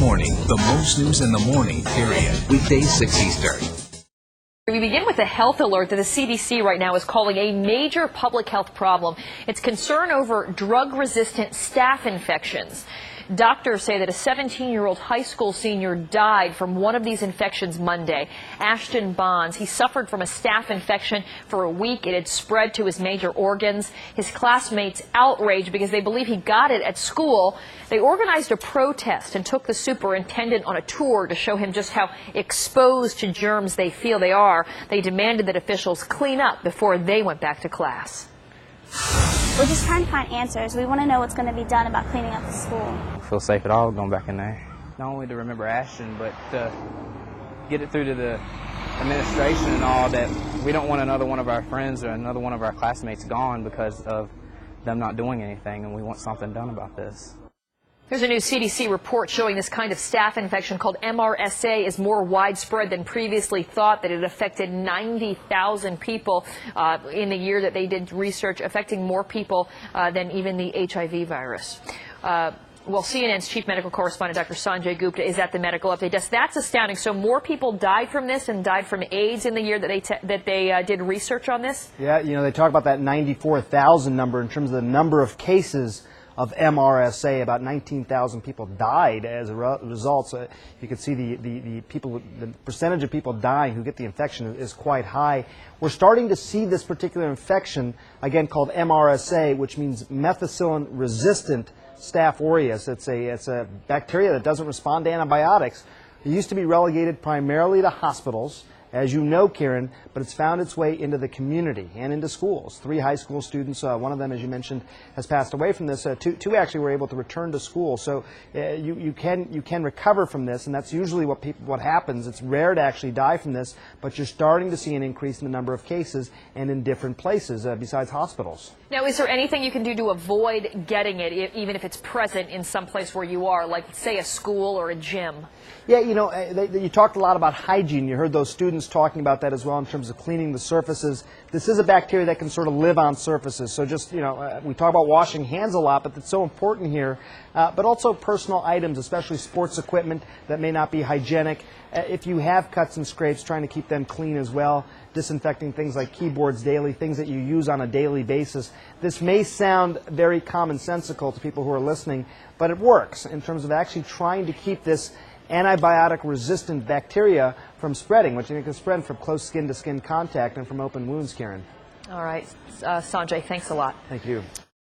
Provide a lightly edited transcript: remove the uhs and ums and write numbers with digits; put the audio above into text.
Morning, the most news in the morning, period. Weekdays 6 Eastern. We begin with a health alert that the CDC right now is calling a major public health problem. It's concern over drug-resistant staph infections. Doctors say that a 17-year-old high school senior died from one of these infections Monday. Ashton Bonds, he suffered from a staph infection for a week. It had spread to his major organs. His classmates outraged because they believe he got it at school. They organized a protest and took the superintendent on a tour to show him just how exposed to germs they feel they are. They demanded that officials clean up before they went back to class. We're just trying to find answers. We want to know what's going to be done about cleaning up the school. I feel safe at all going back in there. Not only to remember Ashton, but to get it through to the administration and all that we don't want another one of our friends or another one of our classmates gone because of them not doing anything, and we want something done about this. There's a new CDC report showing this kind of staph infection called MRSA is more widespread than previously thought, that it affected 90,000 people in the year that they did research, affecting more people than even the HIV virus. Well, CNN's chief medical correspondent, Dr. Sanjay Gupta, is at the medical update desk. That's astounding. So more people died from this and died from AIDS in the year that they did research on this? Yeah, you know, they talk about that 94,000 number in terms of the number of cases of MRSA. About 19,000 people died as a result. So you can see the percentage of people dying who get the infection is quite high. We're starting to see this particular infection, again called MRSA, which means methicillin-resistant Staph aureus. It's a bacteria that doesn't respond to antibiotics. It used to be relegated primarily to hospitals, as you know, Karen, but it's found its way into the community and into schools. 3 high school students, one of them, as you mentioned, has passed away from this. Two actually were able to return to school. So you can recover from this, and that's usually what happens. It's rare to actually die from this, but you're starting to see an increase in the number of cases and in different places besides hospitals. Now, is there anything you can do to avoid getting it, even if it's present in some place where you are, like, say, a school or a gym? Yeah, you know, you talked a lot about hygiene. You heard those students talking about that as well in terms of cleaning the surfaces. This is a bacteria that can sort of live on surfaces. So just, you know, we talk about washing hands a lot, but that's so important here. But also personal items, especially sports equipment that may not be hygienic. If you have cuts and scrapes, trying to keep them clean as well. Disinfecting things like keyboards daily, things that you use on a daily basis. This may sound very commonsensical to people who are listening, but it works in terms of actually trying to keep this antibiotic-resistant bacteria from spreading, which can spread from close skin-to-skin contact and from open wounds, Karen. All right. Sanjay, thanks a lot. Thank you.